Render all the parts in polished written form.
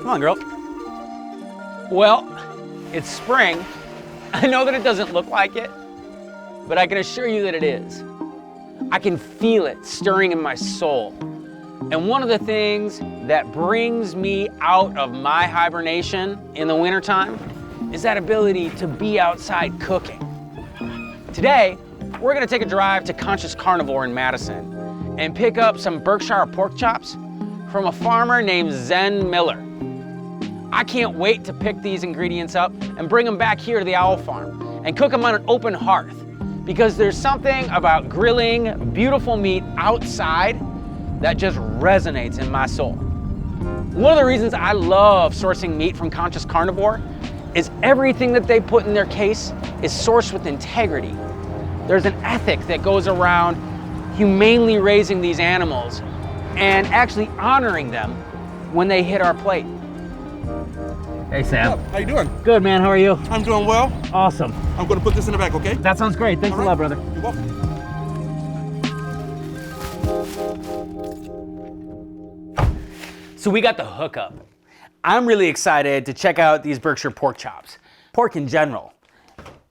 Come on, girl. Well, it's spring. I know that it doesn't look like it, but I can assure you that it is. I can feel it stirring in my soul. And one of the things that brings me out of my hibernation in the wintertime is that ability to be outside cooking. Today, we're gonna take a drive to Conscious Carnivore in Madison and pick up some Berkshire pork chops from a farmer named Zen Miller. I can't wait to pick these ingredients up and bring them back here to the owl farm and cook them on an open hearth, because there's something about grilling beautiful meat outside that just resonates in my soul. One of the reasons I love sourcing meat from Conscious Carnivore is everything that they put in their case is sourced with integrity. There's an ethic that goes around humanely raising these animals and actually honoring them when they hit our plate. Hey, Sam. How you doing? Good, man. How are you? I'm doing well. Awesome. I'm going to put this in the back, okay? That sounds great. Thanks a lot, brother. You're welcome. So we got the hookup. I'm really excited to check out these Berkshire pork chops. Pork in general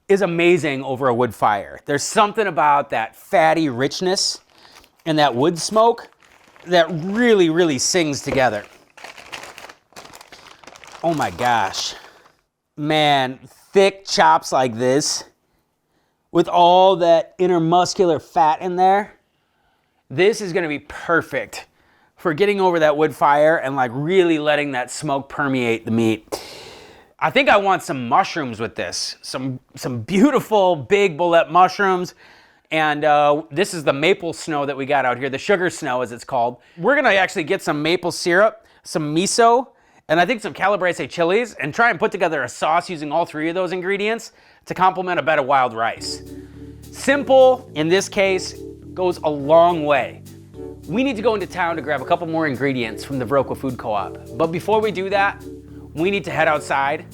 is amazing over a wood fire. There's something about that fatty richness and that wood smoke that really, really sings together. Oh my gosh. Man, thick chops like this with all that intermuscular fat in there, this is gonna be perfect for getting over that wood fire and like really letting that smoke permeate the meat. I think I want some mushrooms with this. Some beautiful big bullet mushrooms. And this is the maple snow that we got out here, the sugar snow as it's called. We're gonna actually get some maple syrup, some miso, and I think some calabrese chilies, and try and put together a sauce using all three of those ingredients to complement a bed of wild rice. Simple, in this case, goes a long way. We need to go into town to grab a couple more ingredients from the Viroqua Food Co-op. But before we do that, we need to head outside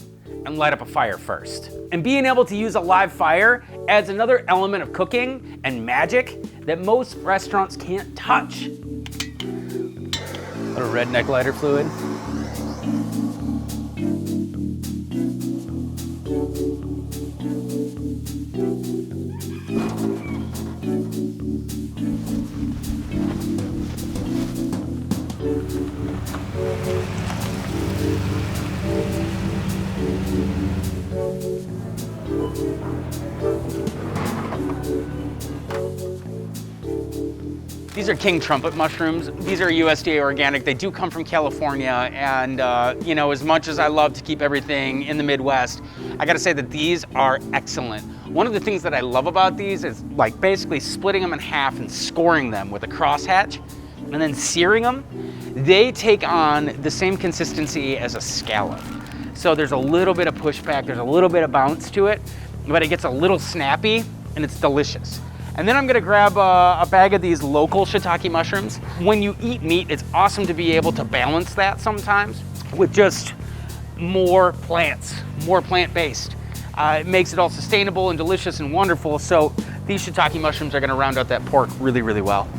and light up a fire first. And being able to use a live fire adds another element of cooking and magic that most restaurants can't touch. A little redneck lighter fluid. These are king trumpet mushrooms. These are USDA organic. They do come from California, and you know, as much as I love to keep everything in the Midwest, I gotta say that these are excellent. One of the things that I love about these is like basically splitting them in half and scoring them with a crosshatch and then searing them. They take on the same consistency as a scallop. So there's a little bit of pushback, there's a little bit of bounce to it, but it gets a little snappy and it's delicious. And then I'm gonna grab a bag of these local shiitake mushrooms. When you eat meat, it's awesome to be able to balance that sometimes with just more plants, more plant-based. It makes it all sustainable and delicious and wonderful. So these shiitake mushrooms are gonna round out that pork really, really well.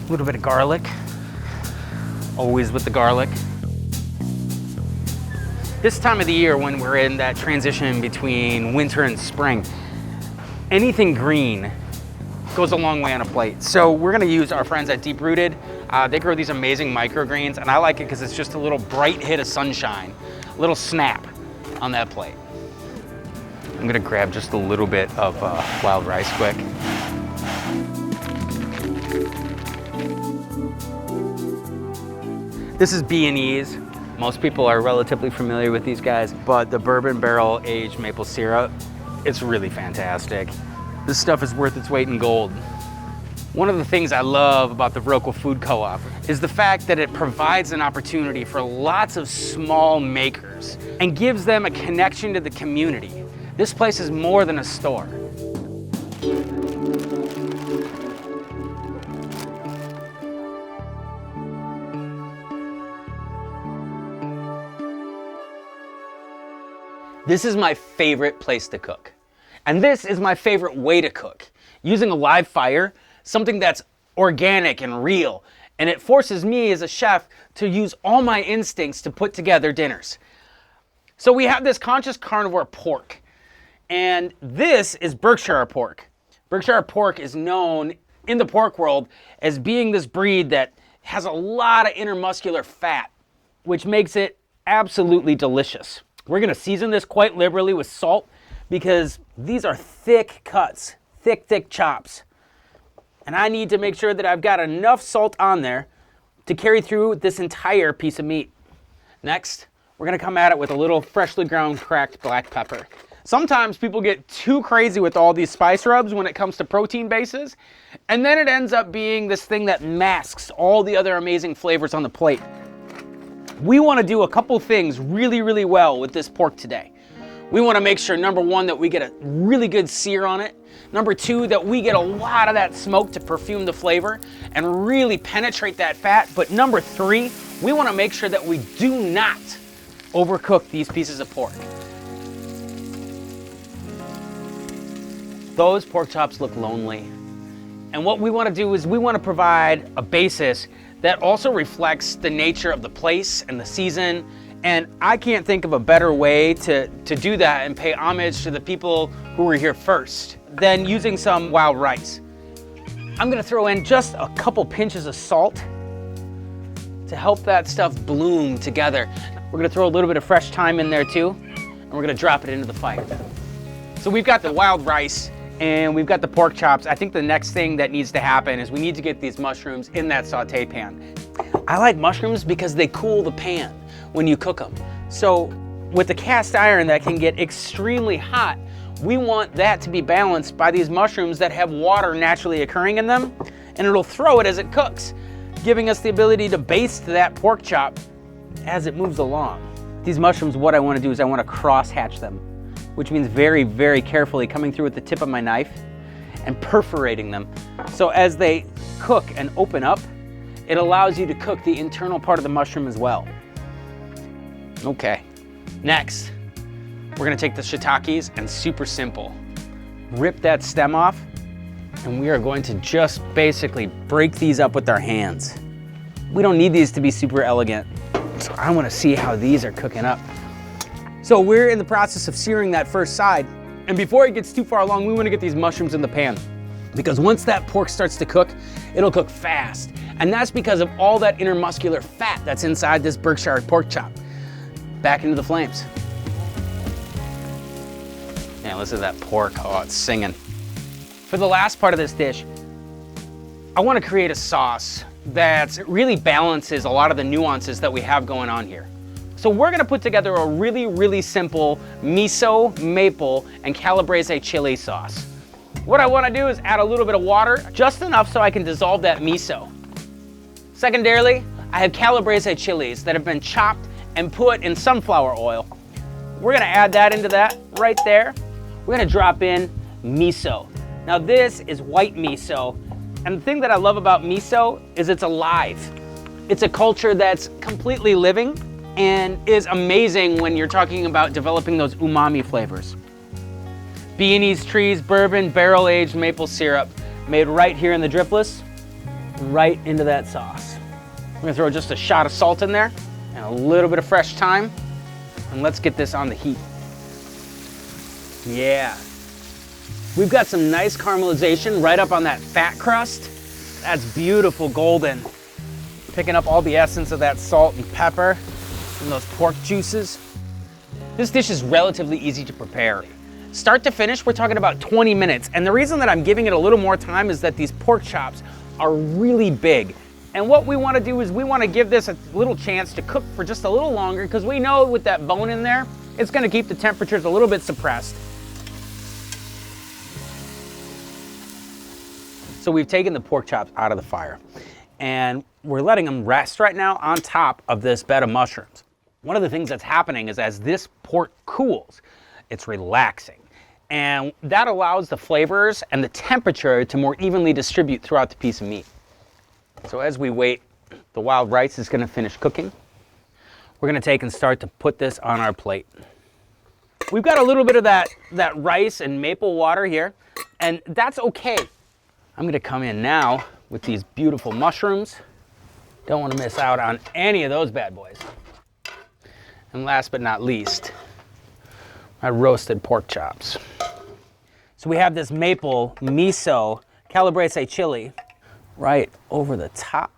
A little bit of garlic, always with the garlic. This time of the year when we're in that transition between winter and spring, anything green goes a long way on a plate. So we're gonna use our friends at Deep Rooted. They grow these amazing microgreens, and I like it because it's just a little bright hit of sunshine, a little snap on that plate. I'm gonna grab just a little bit of wild rice quick. This is B&E's. Most people are relatively familiar with these guys, but the bourbon barrel aged maple syrup, it's really fantastic. This stuff is worth its weight in gold. One of the things I love about the Viroqua Food Co-op is the fact that it provides an opportunity for lots of small makers and gives them a connection to the community. This place is more than a store. This is my favorite place to cook. And this is my favorite way to cook. Using a live fire, something that's organic and real, And it forces me as a chef to use all my instincts to put together dinners. So we have this Conscious Carnivore pork. And this is Berkshire pork. Berkshire pork is known in the pork world as being this breed that has a lot of intermuscular fat, which makes it absolutely delicious. We're gonna season this quite liberally with salt because these are thick cuts, thick chops. And I need to make sure that I've got enough salt on there to carry through this entire piece of meat. Next, we're gonna come at it with a little freshly ground cracked black pepper. Sometimes people get too crazy with all these spice rubs when it comes to protein bases, and then it ends up being this thing that masks all the other amazing flavors on the plate. We wanna do a couple things really well with this pork today. We wanna make sure, number one, that we get a really good sear on it. Number two, that we get a lot of that smoke to perfume the flavor and really penetrate that fat. But number three, we wanna make sure that we do not overcook these pieces of pork. Those pork chops look lonely. And what we wanna do is we wanna provide a basis that also reflects the nature of the place and the season. And I can't think of a better way to do that and pay homage to the people who were here first than using some wild rice. I'm gonna throw in just a couple pinches of salt to help that stuff bloom together. We're gonna throw a little bit of fresh thyme in there too, and we're gonna drop it into the fire. So we've got the wild rice and we've got the pork chops. I think the next thing that needs to happen is we need to get these mushrooms in that saute pan. I like mushrooms because they cool the pan when you cook them. So with the cast iron that can get extremely hot, we want that to be balanced by these mushrooms that have water naturally occurring in them, and it'll throw it as it cooks, giving us the ability to baste that pork chop as it moves along. These mushrooms, what I wanna do is I wanna cross hatch them, which means very carefully coming through with the tip of my knife and perforating them. So as they cook and open up, it allows you to cook the internal part of the mushroom as well. Okay, next, we're gonna take the shiitakes and super simple, rip that stem off, and we are going to just basically break these up with our hands. We don't need these to be super elegant, so I wanna see how these are cooking up. So we're in the process of searing that first side, and before it gets too far along, we wanna get these mushrooms in the pan, because once that pork starts to cook, it'll cook fast. And that's because of all that intermuscular fat that's inside this Berkshire pork chop. Back into the flames. Yeah, listen to that pork, oh, it's singing. For the last part of this dish, I wanna create a sauce that really balances a lot of the nuances that we have going on here. So we're gonna put together a really simple miso, maple, and calabrese chili sauce. What I wanna do is add a little bit of water, just enough so I can dissolve that miso. Secondarily, I have calabrese chilies that have been chopped and put in sunflower oil. We're gonna add that into that right there. We're gonna drop in miso. Now this is white miso, and the thing that I love about miso is it's alive. It's a culture that's completely living and is amazing when you're talking about developing those umami flavors. Beanies, trees, bourbon, barrel-aged maple syrup, made right here in the dripless, right into that sauce. We're gonna throw just a shot of salt in there and a little bit of fresh thyme, and let's get this on the heat. Yeah. We've got some nice caramelization right up on that fat crust. That's beautiful golden. Picking up all the essence of that salt and pepper and those pork juices. This dish is relatively easy to prepare. Start to finish, we're talking about 20 minutes. And the reason that I'm giving it a little more time is that these pork chops are really big. And what we wanna do is we wanna give this a little chance to cook for just a little longer, because we know with that bone in there, it's gonna keep the temperatures a little bit suppressed. So we've taken the pork chops out of the fire and we're letting them rest right now on top of this bed of mushrooms. One of the things that's happening is as this pork cools, it's relaxing. And that allows the flavors and the temperature to more evenly distribute throughout the piece of meat. So as we wait, the wild rice is gonna finish cooking. We're gonna take and start to put this on our plate. We've got a little bit of that rice and maple water here, and that's okay. I'm gonna come in now with these beautiful mushrooms. Don't want to miss out on any of those bad boys. And last but not least, my roasted pork chops. So we have this maple miso calabrese chili right over the top.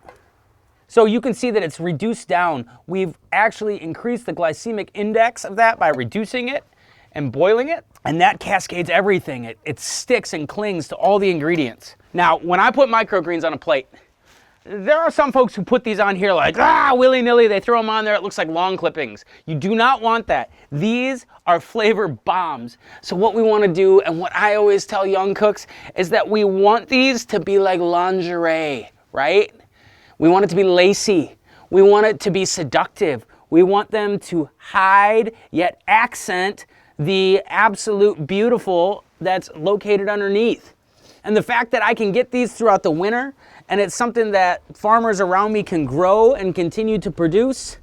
So you can see that it's reduced down. We've actually increased the glycemic index of that by reducing it and boiling it, and that cascades everything. It sticks and clings to all the ingredients. Now, when I put microgreens on a plate, there are some folks who put these on here like, willy-nilly, they throw them on there, it looks like lawn clippings. You do not want that. These are flavor bombs. So what we want to do, and what I always tell young cooks, is that we want these to be like lingerie, right? We want it to be lacy. We want it to be seductive. We want them to hide yet accent the absolute beautiful that's located underneath. And the fact that I can get these throughout the winter, and it's something that farmers around me can grow and continue to produce,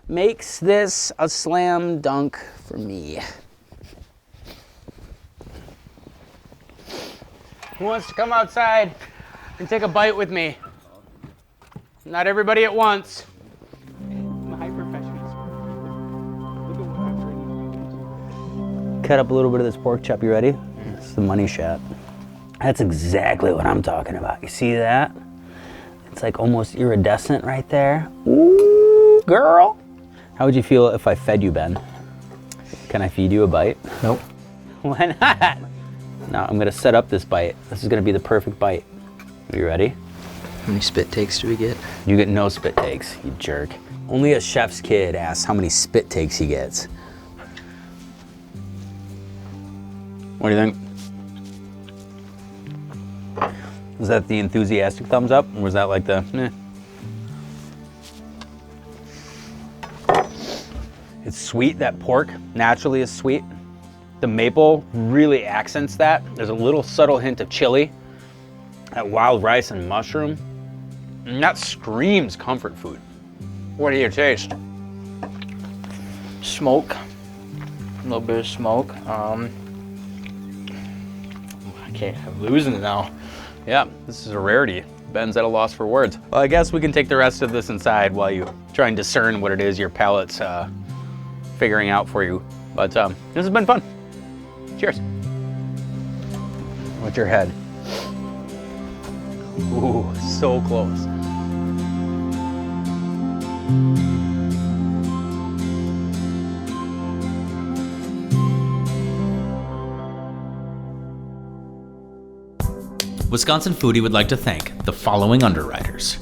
makes this a slam dunk for me. Who wants to come outside and take a bite with me? Not everybody at once. Cut up a little bit of this pork chop. You ready? It's the money shot. That's exactly what I'm talking about. You see that? It's like almost iridescent right there. Ooh, girl. How would you feel if I fed you, Ben? Can I feed you a bite? Nope. Why not? Now I'm gonna set up this bite. This is gonna be the perfect bite. Are you ready? How many spit takes do we get? You get no spit takes, you jerk. Only a chef's kid asks how many spit takes he gets. What do you think? Was that the enthusiastic thumbs up, or was that like the, meh? It's sweet, that pork naturally is sweet. The maple really accents that. There's a little subtle hint of chili, that wild rice and mushroom, and that screams comfort food. What do you taste? Smoke. A little bit of smoke. I'm losing it now. Yeah, this is a rarity. Ben's at a loss for words. Well, I guess we can take the rest of this inside while you try and discern what it is your palate's figuring out for you. But this has been fun. Cheers. What's your head? Ooh, so close. Wisconsin Foodie would like to thank the following underwriters: